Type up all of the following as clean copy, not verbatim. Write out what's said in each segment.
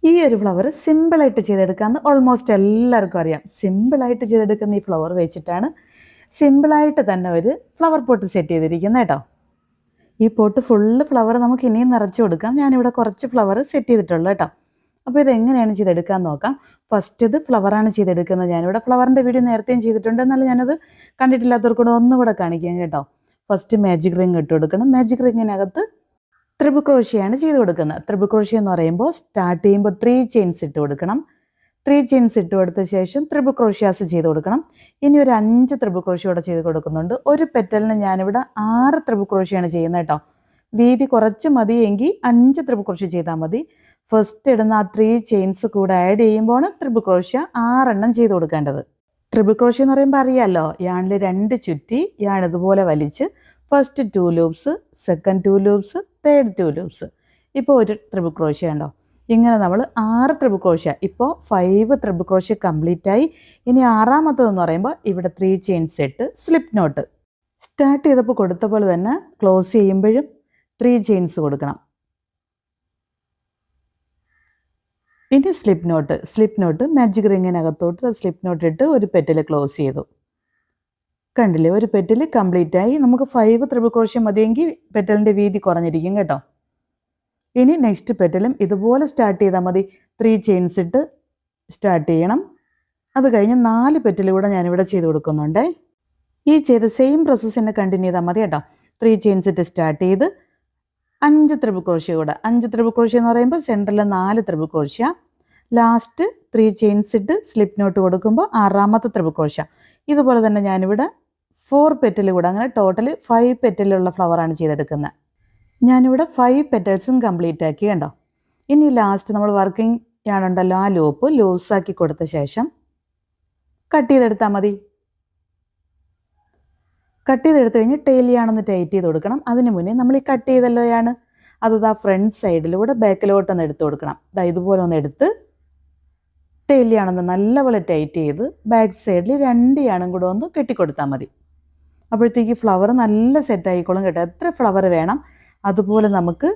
ഈ ഒരു ഫ്ലവർ സിമ്പിളായിട്ട് ചെയ്തെടുക്കാമെന്ന് ഓൾമോസ്റ്റ് എല്ലാവർക്കും അറിയാം. സിമ്പിളായിട്ട് ചെയ്തെടുക്കുന്ന ഈ ഫ്ലവർ വെച്ചിട്ടാണ് സിമ്പിളായിട്ട് തന്നെ ഒരു ഫ്ലവർ പോട്ട് സെറ്റ് ചെയ്തിരിക്കുന്നത് കേട്ടോ. ഈ പോട്ട് ഫുള്ള് ഫ്ലവർ നമുക്ക് ഇനിയും നിറച്ച് കൊടുക്കാം. ഞാനിവിടെ കുറച്ച് ഫ്ലവർ സെറ്റ് ചെയ്തിട്ടുള്ളൂ കേട്ടോ. അപ്പോൾ ഇതെങ്ങനെയാണ് ചെയ്തെടുക്കാൻ നോക്കാം. ഫസ്റ്റ് ഇത് ഫ്ലവറാണ് ചെയ്തെടുക്കുന്നത്. ഞാനിവിടെ ഫ്ലവറിൻ്റെ വീഡിയോ നേരത്തെയും ചെയ്തിട്ടുണ്ട്, എന്നാലും ഞാനത് കണ്ടിട്ടില്ലാത്തവർക്കൂടെ ഒന്നുകൂടെ കാണിക്കാം കേട്ടോ. ഫസ്റ്റ് മാജിക് റിങ് ഇട്ട് കൊടുക്കണം. മാജിക് റിങ്ങിനകത്ത് ത്രിബിൾ ക്രോഷിയാണ് ചെയ്ത് കൊടുക്കുന്നത്. ത്രിബിൾ ക്രോഷി എന്ന് പറയുമ്പോൾ സ്റ്റാർട്ട് ചെയ്യുമ്പോൾ 3 ചെയിൻസ് ഇട്ട് കൊടുക്കണം. 3 ചെയിൻസ് ഇട്ട് കൊടുത്ത ശേഷം ത്രിബിൾ ക്രോഷ്യാസ് ചെയ്ത് കൊടുക്കണം. ഇനി ഒരു 5 ത്രിബിൾ ക്രോഷി കൂടെ ചെയ്ത് കൊടുക്കുന്നുണ്ട്. ഒരു പെറ്റലിന് ഞാനിവിടെ 6 ത്രിബിൾ ക്രോഷിയാണ് ചെയ്യുന്നത് കേട്ടോ. വീതി കുറച്ച് മതിയെങ്കിൽ 5 ത്രിബിൾ ക്രോഷി ചെയ്താൽ മതി. ഫസ്റ്റ് ഇടുന്ന ആ 3 ചെയിൻസ് കൂടെ ആഡ് ചെയ്യുമ്പോഴാണ് ത്രിബിൾ ക്രോഷ്യ 6 എണ്ണം ചെയ്ത് കൊടുക്കേണ്ടത്. ത്രിബിൾ ക്രോഷി എന്ന് പറയുമ്പോൾ അറിയാമല്ലോ, യാണിൽ 2 ചുറ്റി യാൺ ഇതുപോലെ വലിച്ച് first 2 loops, second 2 loops, third 2 loops. ഇപ്പോൾ ഒരു ത്രിബിൾ ക്രോഷ്യ ഉണ്ടോ. ഇങ്ങനെ നമ്മൾ 6 ത്രിബിൾ ക്രോഷ്യ. ഇപ്പോൾ 5 ത്രിബിൾ ക്രോഷ്യ കംപ്ലീറ്റ് ആയി. ഇനി ആറാമത്തതെന്ന് പറയുമ്പോൾ ഇവിടെ 3 ചെയിൻസ് ഇട്ട് സ്ലിപ്പ് നോട്ട് സ്റ്റാർട്ട് ചെയ്തപ്പോൾ കൊടുത്ത പോലെ തന്നെ ക്ലോസ് ചെയ്യുമ്പോഴും 3 ചെയിൻസ് കൊടുക്കണം. ഇനി സ്ലിപ്പ് നോട്ട് മാജിക് റിങ്ങിനകത്തോട്ട് സ്ലിപ്പ് നോട്ട് ഇട്ട് ഒരു പെറ്റിൽ ക്ലോസ് ചെയ്തു. കണ്ടില്ലേ, ഒരു പെറ്റിൽ കംപ്ലീറ്റ് ആയി. നമുക്ക് 5 ത്രിബിൾ ക്രോഷ്യ മതിയെങ്കിൽ പെറ്റലിൻ്റെ വീതി കുറഞ്ഞിരിക്കും കേട്ടോ. ഇനി നെക്സ്റ്റ് പെറ്റലും ഇതുപോലെ സ്റ്റാർട്ട് ചെയ്താൽ മതി. 3 ചെയിൻസ് ഇട്ട് സ്റ്റാർട്ട് ചെയ്യണം. അത് കഴിഞ്ഞ് 4 പെറ്റൽ കൂടെ ഞാനിവിടെ ചെയ്ത് കൊടുക്കുന്നുണ്ട്. ഈ ചെയ്ത സെയിം പ്രോസസ്സ് തന്നെ കണ്ടിന്യൂ ചെയ്താൽ മതി കേട്ടോ. 3 ചെയിൻസ് ഇട്ട് സ്റ്റാർട്ട് ചെയ്ത് 5 ത്രിബിൾ ക്രോഷ്യ കൂടെ. 5 ത്രിബിൾ ക്രോഷ്യ എന്ന് പറയുമ്പോൾ സെൻറ്ററിൽ 4 ത്രിബിൾ ക്രോഷ്യ, ലാസ്റ്റ് 3 ചെയിൻസ് ഇട്ട് സ്ലിപ്പ് നോട്ട് കൊടുക്കുമ്പോൾ ആറാമത്തെ ത്രിബിൾ ക്രോഷ്യ. ഇതുപോലെ തന്നെ ഞാനിവിടെ 4 പെറ്റൽ കൂടെ, അങ്ങനെ ടോട്ടൽ 5 പെറ്റലുള്ള ഫ്ലവറാണ് ചെയ്തെടുക്കുന്നത്. ഞാനിവിടെ 5 പെറ്റൽസും കംപ്ലീറ്റ് ആക്കി കണ്ടോ. ഇനി ലാസ്റ്റ് നമ്മൾ വർക്കിംഗ് യാണുണ്ടല്ലോ, ആ ലൂപ്പ് ലൂസാക്കി കൊടുത്ത ശേഷം കട്ട് ചെയ്തെടുത്താൽ മതി. കട്ട് ചെയ്തെടുത്ത് കഴിഞ്ഞ് ടെയിൽ യാണൊന്ന് ടൈറ്റ് ചെയ്ത് കൊടുക്കണം. അതിന് മുന്നേ നമ്മൾ ഈ കട്ട് ചെയ്തല്ലോ യാണ്, അത് ഫ്രണ്ട് സൈഡിലൂടെ ബാക്കിലോട്ടൊന്ന് എടുത്ത് കൊടുക്കണം. ഇതുപോലെ ഒന്ന് എടുത്ത് ടെയിൽ യാണൊന്ന് നല്ലപോലെ ടൈറ്റ് ചെയ്ത് ബാക്ക് സൈഡിൽ 2 യാണും കൂടെ ഒന്ന് കെട്ടിക്കൊടുത്താൽ മതി. അപ്പോഴത്തേക്ക് ഫ്ലവർ നല്ല സെറ്റായിക്കോളും കേട്ടോ. എത്ര ഫ്ലവർ വേണം അതുപോലെ നമുക്ക്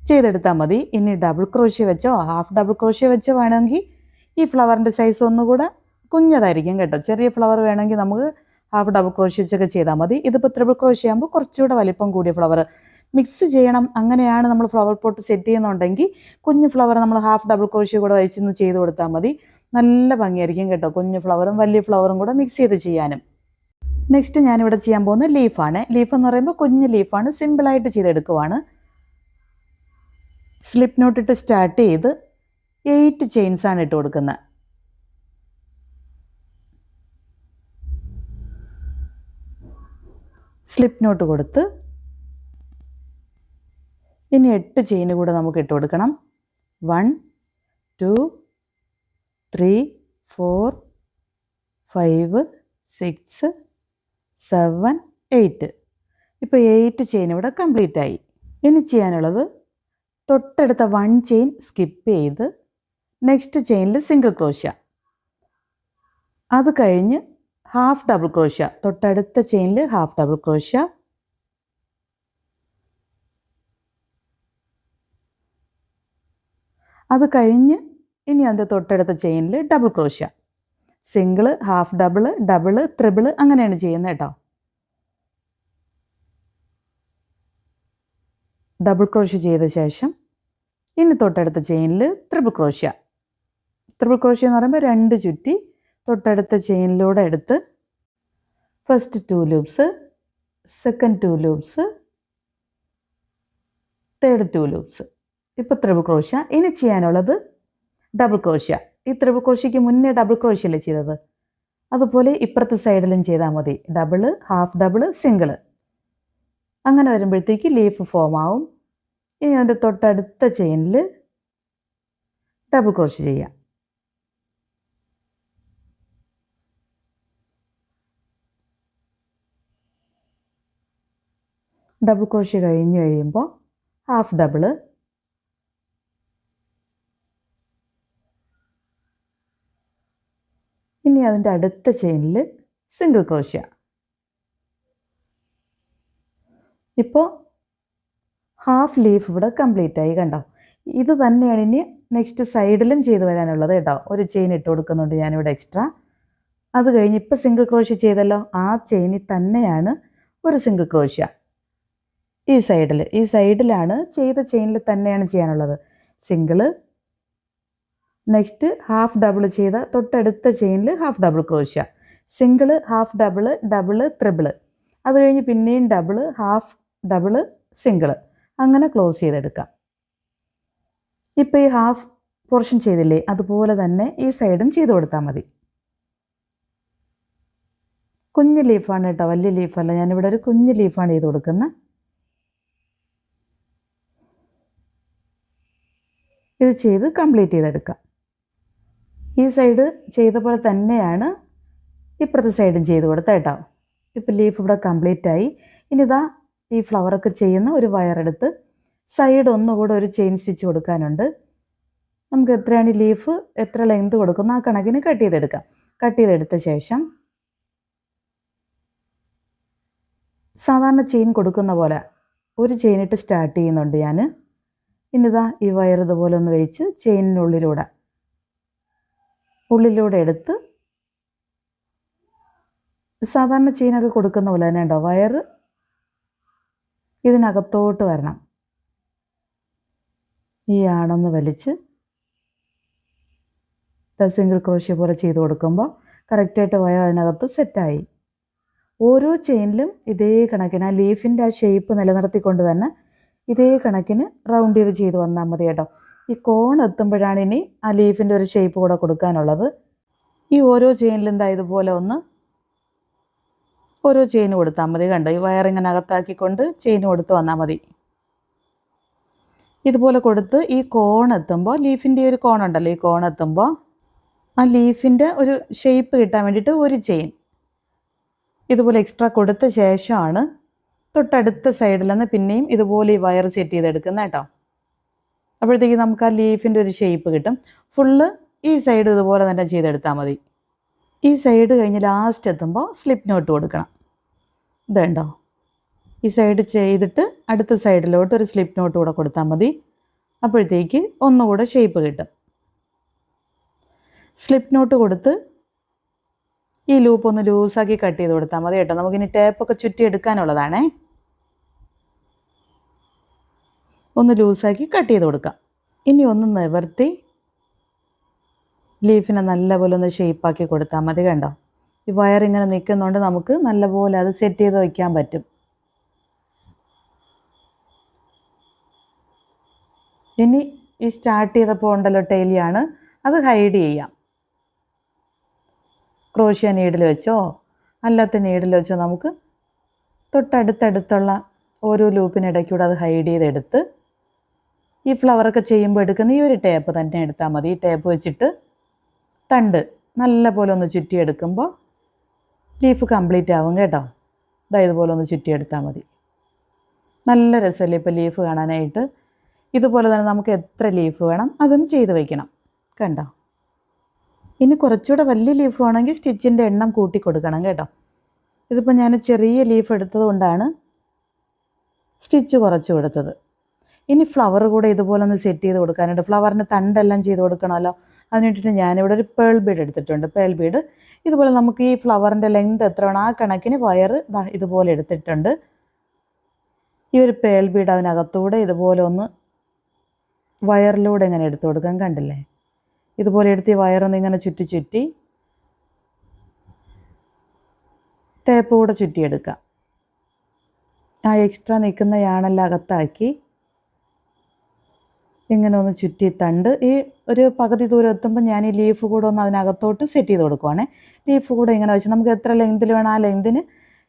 ചെയ്തെടുത്താൽ മതി. ഇനി ഡബിൾ ക്രോഷ്യ വെച്ചോ ഹാഫ് ഡബിൾ ക്രോഷ്യ വെച്ചോ വേണമെങ്കിൽ ഈ ഫ്ലവറിൻ്റെ സൈസ് ഒന്നുകൂടെ കുഞ്ഞതായിരിക്കും കേട്ടോ. ചെറിയ ഫ്ലവർ വേണമെങ്കിൽ നമുക്ക് ഹാഫ് ഡബിൾ ക്രോഷ്യ വെച്ചൊക്കെ ചെയ്താൽ മതി. ഇതിപ്പോൾ ത്രിബിൾ ക്രോഷ്യ ആകുമ്പോൾ കുറച്ചുകൂടെ വലിപ്പം കൂടിയ ഫ്ലവർ മിക്സ് ചെയ്യണം. അങ്ങനെയാണ് നമ്മൾ ഫ്ലവർ പോട്ട് സെറ്റ് ചെയ്യുന്നുണ്ടെങ്കിൽ കുഞ്ഞു ഫ്ലവർ നമ്മൾ ഹാഫ് ഡബിൾ ക്രോഷ്യ കൂടെ വെച്ചൊന്ന് ചെയ്ത് കൊടുത്താൽ മതി. നല്ല ഭംഗിയായിരിക്കും കേട്ടോ, കുഞ്ഞു ഫ്ലവറും വലിയ ഫ്ലവറും കൂടെ മിക്സ് ചെയ്ത് ചെയ്യാനും. നെക്സ്റ്റ് ഞാനിവിടെ ചെയ്യാൻ പോകുന്ന ലീഫാണ്. ലീഫ് എന്ന് പറയുമ്പോൾ കുഞ്ഞ് ലീഫാണ്, സിമ്പിളായിട്ട് ചെയ്തെടുക്കുവാണ്. സ്ലിപ്പ് നോട്ട് ഇട്ട് സ്റ്റാർട്ട് ചെയ്ത് 8 ചെയിൻസാണ് ഇട്ട് കൊടുക്കുന്നത്. സ്ലിപ്പ് നോട്ട് കൊടുത്ത് ഇനി 8 ചെയിൻ കൂടെ നമുക്ക് ഇട്ട് കൊടുക്കണം. 1 2 3 4 5 6 7 8. ഇപ്പോൾ 8 ചെയിൻ ഇവിടെ കംപ്ലീറ്റ് ആയി. ഇനി ചെയ്യാനുള്ളത് തൊട്ടടുത്ത 1 ചെയിൻ സ്കിപ്പ് ചെയ്ത് നെക്സ്റ്റ് ചെയിനിൽ സിംഗിൾ ക്രോഷ്യ, അത് കഴിഞ്ഞ് ഹാഫ് ഡബിൾ ക്രോഷ്യ, തൊട്ടടുത്ത ചെയിനിൽ ഹാഫ് ഡബിൾ ക്രോഷ്യ, അത് കഴിഞ്ഞ് ഇനി അതിൻ്റെ തൊട്ടടുത്ത ചെയിനിൽ double crochet, single, half double, double, triple, അങ്ങനെയാണ് ചെയ്യുന്നത് കേട്ടോ. ഡബിൾ ക്രോഷ്യ ചെയ്ത ശേഷം ഇനി തൊട്ടടുത്ത ചെയിനിൽ ത്രിബിൾ ക്രോഷ്യ. ത്രിബിൾ ക്രോഷ്യ എന്ന് പറയുമ്പോൾ 2 ചുറ്റി തൊട്ടടുത്ത ചെയിനിലൂടെ എടുത്ത് first 2 loops, second 2 loops, third 2 loops. ഇപ്പോൾ ത്രിബിൾ ക്രോഷ്യ. ഇനി ചെയ്യാനുള്ളത് ഡബിൾ ക്രോഷ്യ. ഈ ത്രിബിൾ ക്രോഷ്യയ്ക്ക് മുന്നേ ഡബിൾ ക്രോഷ്യല്ലേ ചെയ്തത്, അതുപോലെ ഇപ്പുറത്തെ സൈഡിലും ചെയ്താൽ മതി. ഡബിള്, ഹാഫ് ഡബിള്, സിംഗിള്, അങ്ങനെ വരുമ്പോഴത്തേക്ക് ലീഫ് ഫോം ആവും. ഇനി അതിൻ്റെ തൊട്ടടുത്ത ചെയിനിൽ ഡബിൾ ക്രോഷ്യ ചെയ്യാം. ഡബിൾ ക്രോഷ്യ കഴിഞ്ഞ് കഴിയുമ്പോൾ ഹാഫ് ഡബിള്, ഇനി അതിൻ്റെ അടുത്ത ചെയിനിൽ സിംഗിൾ ക്രോഷ്യ. ഇപ്പോൾ ഹാഫ് ലീഫ് ഇവിടെ കംപ്ലീറ്റ് ആയി കണ്ടോ. ഇത് തന്നെയാണ് ഇനി നെക്സ്റ്റ് സൈഡിലും ചെയ്ത് വരാനുള്ളത് കേട്ടോ. ഒരു ചെയിൻ ഇട്ട് കൊടുക്കുന്നുണ്ട് ഞാനിവിടെ എക്സ്ട്രാ. അത് കഴിഞ്ഞ് ഇപ്പോൾ സിംഗിൾ ക്രോഷ്യ ചെയ്തല്ലോ, ആ ചെയിനിൽ തന്നെയാണ് ഒരു സിംഗിൾ ക്രോഷ്യ ഈ സൈഡിലാണ് ചെയ്ത ചെയിനിൽ തന്നെയാണ് ചെയ്യാനുള്ളത്. സിംഗിള്, നെക്സ്റ്റ് ഹാഫ് ഡബിൾ ചെയ്ത തൊട്ടടുത്ത ചെയിനിൽ half double crochet, single, half double, double, triple, അത് കഴിഞ്ഞ് പിന്നെയും ഡബിള്, ഹാഫ് ഡബിള്, സിംഗിള്, അങ്ങനെ ക്ലോസ് ചെയ്തെടുക്കാം. ഇപ്പോൾ ഈ ഹാഫ് പോർഷൻ ചെയ്തില്ലേ, അതുപോലെ തന്നെ ഈ സൈഡും ചെയ്ത് കൊടുത്താൽ മതി. കുഞ്ഞ് ലീഫാണ് കേട്ടോ, വലിയ ലീഫല്ല. ഞാനിവിടെ ഒരു കുഞ്ഞ് ലീഫാണ് ചെയ്ത് കൊടുക്കുന്നത്. ഇത് ചെയ്ത് കംപ്ലീറ്റ് ചെയ്തെടുക്കാം. ഈ സൈഡ് ചെയ്ത പോലെ തന്നെയാണ് ഇപ്പുറത്തെ സൈഡും ചെയ്ത് കൊടുത്താൽ കേട്ടോ. ഇപ്പോൾ ലീഫ് ഇവിടെ കംപ്ലീറ്റ് ആയി. ഇനി ഇതാ ഈ ഫ്ലവറൊക്കെ ചെയ്യുന്ന ഒരു വയറെടുത്ത് സൈഡ് ഒന്നുകൂടെ ഒരു ചെയിൻ സ്റ്റിച്ച് കൊടുക്കാനുണ്ട്. നമുക്ക് എത്രയാണ് ലീഫ്, എത്ര ലെങ്ത് കൊടുക്കുന്നു ആ കണക്കിന് കട്ട് ചെയ്തെടുക്കാം. കട്ട് ചെയ്തെടുത്ത ശേഷം സാധാരണ ചെയിൻ കൊടുക്കുന്ന പോലെ ഒരു ചെയിനിട്ട് സ്റ്റാർട്ട് ചെയ്യുന്നുണ്ട് ഞാൻ. ഇനിതാ ഈ വയർ ഇതുപോലെ ഒന്ന് വെച്ച് ചെയിനിനുള്ളിലൂടെ എടുത്ത് സാധാരണ ചെയിനൊക്കെ കൊടുക്കുന്ന പോലെ തന്നെ ഉണ്ടോ, വയർ ഇതിനകത്തോട്ട് വരണം. ഈ ആണൊന്ന് വലിച്ച് സിംഗിൾ ക്രോഷ്യ പോലെ ചെയ്ത് കൊടുക്കുമ്പോൾ കറക്റ്റായിട്ട് വയർ അതിനകത്ത് സെറ്റായി. ഓരോ ചെയിനിലും ഇതേ കണക്കിന് ആ ലീഫിൻ്റെ ആ ഷേപ്പ് നിലനിർത്തിക്കൊണ്ട് തന്നെ ഇതേ കണക്കിന് റൗണ്ട് ചെയ്ത് വന്നാൽ മതി കേട്ടോ. ഈ കോൺ എത്തുമ്പോഴാണ് ഇനി ആ ലീഫിൻ്റെ ഒരു ഷേപ്പ് കൂടെ കൊടുക്കാനുള്ളത്. ഈ ഓരോ ചെയിനിലും എന്താ ഇതുപോലെ ഒന്ന് ഓരോ ചെയിൻ കൊടുത്താൽ മതി. കണ്ടോ, ഈ വയറിങ്ങനെ അകത്താക്കിക്കൊണ്ട് ചെയിൻ കൊടുത്ത് വന്നാൽ മതി. ഇതുപോലെ കൊടുത്ത് ഈ കോൺ എത്തുമ്പോൾ, ലീഫിൻ്റെ ഒരു കോൺ ഉണ്ടല്ലോ, ഈ കോൺ എത്തുമ്പോൾ ആ ലീഫിൻ്റെ ഒരു ഷേപ്പ് കിട്ടാൻ വേണ്ടിയിട്ട് ഒരു ചെയിൻ ഇതുപോലെ എക്സ്ട്രാ കൊടുത്ത ശേഷമാണ് തൊട്ടടുത്ത സൈഡിൽ നിന്ന് പിന്നെയും ഇതുപോലെ ഈ വയർ സെറ്റ് ചെയ്തെടുക്കുന്നത് കേട്ടോ. അപ്പോഴത്തേക്ക് നമുക്ക് ആ ലീഫിൻ്റെ ഒരു ഷേപ്പ് കിട്ടും. ഫുള്ള് ഈ സൈഡ് ഇതുപോലെ തന്നെ ചെയ്തെടുത്താൽ മതി. ഈ സൈഡ് കഴിഞ്ഞ് ലാസ്റ്റ് എത്തുമ്പോൾ സ്ലിപ്പ് നോട്ട് കൊടുക്കണം. ഇതുണ്ടോ, ഈ സൈഡ് ചെയ്തിട്ട് അടുത്ത സൈഡിലോട്ട് ഒരു സ്ലിപ്പ് നോട്ട് കൂടെ കൊടുത്താൽ മതി. അപ്പോഴത്തേക്ക് ഒന്നുകൂടെ ഷേപ്പ് കിട്ടും. സ്ലിപ്പ് നോട്ട് കൊടുത്ത് ഈ ലൂപ്പ് ഒന്ന് ലൂസാക്കി കട്ട് ചെയ്ത് കൊടുത്താൽ മതി കേട്ടോ. നമുക്കിനി ടേപ്പൊക്കെ ചുറ്റി എടുക്കാനുള്ളതാണേ. ഒന്ന് ലൂസാക്കി കട്ട് ചെയ്ത് കൊടുക്കാം. ഇനി ഒന്ന് നിവർത്തി ലീഫിനെ നല്ലപോലെ ഒന്ന് ഷേപ്പാക്കി കൊടുത്താൽ മതി. കണ്ടോ, ഈ വയർ ഇങ്ങനെ നിൽക്കുന്നതുകൊണ്ട് നമുക്ക് നല്ലപോലെ അത് സെറ്റ് ചെയ്ത് വയ്ക്കാൻ പറ്റും. ഇനി ഈ സ്റ്റാർട്ട് ചെയ്തപ്പോൾ ഉണ്ടല്ലോ ടൈലിയാണ്, അത് ഹൈഡ് ചെയ്യാം. ക്രോഷ്യ നീഡിൽ വെച്ചോ അല്ലാത്ത നീഡിൽ വെച്ചോ നമുക്ക് തൊട്ടടുത്തടുത്തുള്ള ഓരോ ലൂപ്പിനിടയ്ക്കൂടെ അത് ഹൈഡ് ചെയ്തെടുത്ത് ഈ ഫ്ലവറൊക്കെ ചെയ്യുമ്പോൾ എടുക്കുന്ന ഈ ഒരു ടേപ്പ് തന്നെ എടുത്താൽ മതി. ഈ ടേപ്പ് വെച്ചിട്ട് തണ്ട് നല്ല പോലെ ഒന്ന് ചുറ്റിയെടുക്കുമ്പോൾ ലീഫ് കംപ്ലീറ്റ് ആവും കേട്ടോ. ഇതുപോലെ ഒന്ന് ചുറ്റിയെടുത്താൽ മതി. നല്ല രസമല്ലേ ഇപ്പോൾ ലീഫ് കാണാനായിട്ട്. ഇതുപോലെ തന്നെ നമുക്ക് എത്ര ലീഫ് വേണം അതും ചെയ്ത് വയ്ക്കണം. കണ്ടോ, ഇനി കുറച്ചുകൂടെ വലിയ ലീഫ് വേണമെങ്കിൽ സ്റ്റിച്ചിൻ്റെ എണ്ണം കൂട്ടി കൊടുക്കണം കേട്ടോ. ഇതിപ്പോൾ ഞാൻ ചെറിയ ലീഫ് എടുത്തത് കൊണ്ടാണ് സ്റ്റിച്ച് കുറച്ച് കൊടുത്തത്. ഇനി ഫ്ലവർ കൂടെ ഇതുപോലെ ഒന്ന് സെറ്റ് ചെയ്ത് കൊടുക്കാനുണ്ട്. ഫ്ലവറിന് തണ്ടെല്ലാം ചെയ്ത് കൊടുക്കണമല്ലോ. അതിന് വേണ്ടിയിട്ട് ഞാനിവിടെ ഒരു പേൾ ബീഡ് എടുത്തിട്ടുണ്ട്. പേൾ ബീഡ് ഇതുപോലെ നമുക്ക് ഈ ഫ്ലവറിൻ്റെ ലെങ്ത് എത്ര വേണം ആ കണക്കിന് വയർ ഇതുപോലെ എടുത്തിട്ടുണ്ട്. ഈ ഒരു പേൾ ബീഡ് അതിനകത്തൂടെ ഇതുപോലെ ഒന്ന് വയറിലൂടെ ഇങ്ങനെ എടുത്തു കൊടുക്കാൻ, കണ്ടില്ലേ? ഇതുപോലെ എടുത്ത് ഈ വയറൊന്ന് ഇങ്ങനെ ചുറ്റി ടേപ്പ് കൂടെ ചുറ്റിയെടുക്കാം. ആ എക്സ്ട്രാ നിൽക്കുന്ന യാണെല്ലാം അകത്താക്കി ഇങ്ങനെ ഒന്ന് ചുറ്റി തണ്ട് ഈ ഒരു പകുതി ദൂരം എത്തുമ്പോൾ ഞാൻ ഈ ലീഫ് കൂടെ ഒന്ന് അതിനകത്തോട്ട് സെറ്റ് ചെയ്ത് കൊടുക്കുവാണേ. ലീഫ് കൂടെ ഇങ്ങനെ വെച്ച് നമുക്ക് എത്ര ലെങ്തിൽ വേണം ആ ലെങ്തിന്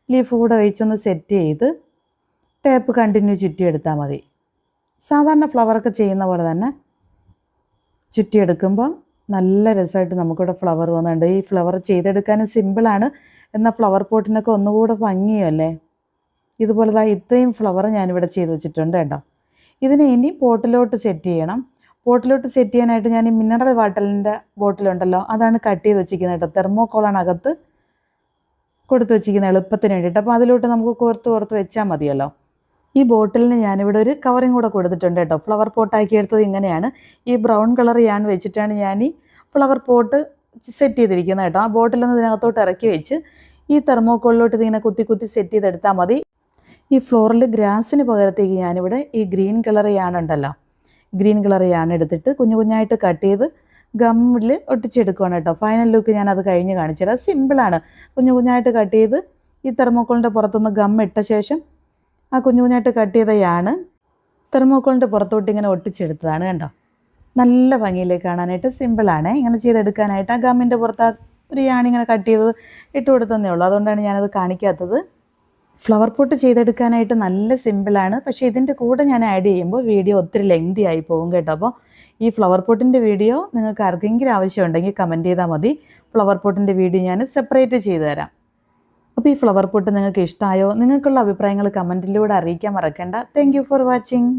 ലീഫ് കൂടെ വെച്ചൊന്ന് സെറ്റ് ചെയ്ത് ടേപ്പ് കണ്ടിന്യൂ ചുറ്റിയെടുത്താൽ മതി. സാധാരണ ഫ്ലവറൊക്കെ ചെയ്യുന്ന പോലെ തന്നെ ചുറ്റിയെടുക്കുമ്പോൾ നല്ല രസമായിട്ട് നമുക്കിവിടെ ഫ്ലവർ വന്നുണ്ട്. ഈ ഫ്ലവർ ചെയ്തെടുക്കാനും സിമ്പിളാണ്, എന്നാൽ ഫ്ലവർ പോട്ടിനൊക്കെ ഒന്നുകൂടെ ഭംഗിയല്ലേ. ഇതുപോലെ ഇത്രയും ഫ്ലവർ ഞാനിവിടെ ചെയ്ത് വെച്ചിട്ടുണ്ട് കേട്ടോ. ഇതിനെ ഇനി പോട്ടിലോട്ട് സെറ്റ് ചെയ്യണം. പോട്ടിലോട്ട് സെറ്റ് ചെയ്യാനായിട്ട് ഞാൻ ഈ മിനറൽ വാട്ടറിൻ്റെ ബോട്ടിലുണ്ടല്ലോ അതാണ് കട്ട് ചെയ്ത് വെച്ചിരിക്കുന്നത് കേട്ടോ. തെർമോക്കോളാണ് അകത്ത് കൊടുത്ത് വെച്ചിരിക്കുന്നത് എളുപ്പത്തിന് വേണ്ടിയിട്ട്. അപ്പോൾ അതിലോട്ട് നമുക്ക് കോർത്ത് വെച്ചാൽ മതിയല്ലോ. ഈ ബോട്ടിലിന് ഞാനിവിടെ ഒരു കവറിങ് കൂടെ കൊടുത്തിട്ടുണ്ട് കേട്ടോ. ഫ്ലവർ പോട്ടാക്കി എടുത്തത് ഇങ്ങനെയാണ്. ഈ ബ്രൗൺ കളർ യാൺ വെച്ചിട്ടാണ് ഞാൻ ഈ ഫ്ലവർ പോട്ട് സെറ്റ് ചെയ്തിരിക്കുന്നത് കേട്ടോ. ആ ബോട്ടിലൊന്ന് ഇതിനകത്തോട്ട് ഇറക്കി വെച്ച് ഈ തെർമോക്കോളിലോട്ട് ഇതിങ്ങനെ കുത്തി കുത്തി സെറ്റ് ചെയ്തെടുത്താൽ മതി. ഈ ഫ്ലോറിൽ ഗ്രാസിന് പകരത്തേക്ക് ഞാനിവിടെ ഈ ഗ്രീൻ കളർ യാണുണ്ടല്ലോ, ഗ്രീൻ കളർ യാൺ എടുത്തിട്ട് കുഞ്ഞു കുഞ്ഞായിട്ട് കട്ട് ചെയ്ത് ഗമ്മിൽ ഒട്ടിച്ചെടുക്കുകയാണ് കേട്ടോ. ഫൈനൽ ലുക്ക് ഞാൻ അത് കഴിഞ്ഞ് കാണിച്ചു തരാം. സിമ്പിളാണ്. കുഞ്ഞു കുഞ്ഞായിട്ട് കട്ട് ചെയ്ത് ഈ തെർമോക്കോളിൻ്റെ പുറത്തൊന്ന് ഗം ഇട്ട ശേഷം ആ കുഞ്ഞു കുഞ്ഞായിട്ട് കട്ട് ചെയ്ത യാണ് തെർമോക്കോളിൻ്റെ പുറത്തോട്ട് ഇങ്ങനെ ഒട്ടിച്ചെടുത്തതാണ് കണ്ടോ. നല്ല ഭംഗിയിലേക്ക് കാണാനായിട്ട് സിമ്പിളാണ്. ഇങ്ങനെ ചെയ്തെടുക്കാനായിട്ട് ആ ഗമ്മിൻ്റെ പുറത്ത് ഒരു യാണിങ്ങനെ കട്ട് ചെയ്ത് ഇട്ട് കൊടുത്തതേ ഉള്ളൂ. അതുകൊണ്ടാണ് ഞാനത് കാണിക്കാത്തത്. ഫ്ലവർ പോട്ട് ചെയ്തെടുക്കാനായിട്ട് നല്ല സിമ്പിളാണ്. പക്ഷേ ഇതിൻ്റെ കൂടെ ഞാൻ ആഡ് ചെയ്യുമ്പോൾ വീഡിയോ ഒത്തിരി ലെങ്തി ആയി പോകും കേട്ടോ. അപ്പോൾ ഈ ഫ്ലവർ പോട്ടിൻ്റെ വീഡിയോ നിങ്ങൾക്ക് ആർക്കെങ്കിലും ആവശ്യമുണ്ടെങ്കിൽ കമൻറ്റ് ചെയ്താൽ മതി. ഫ്ലവർ പോട്ടിൻ്റെ വീഡിയോ ഞാൻ സെപ്പറേറ്റ് ചെയ്തു തരാം. അപ്പോൾ ഈ ഫ്ലവർ പോട്ട് നിങ്ങൾക്ക് ഇഷ്ടമായോ? നിങ്ങൾക്കുള്ള അഭിപ്രായങ്ങൾ കമൻറ്റിലൂടെ അറിയിക്കാൻ മറക്കണ്ട. Thank you for watching.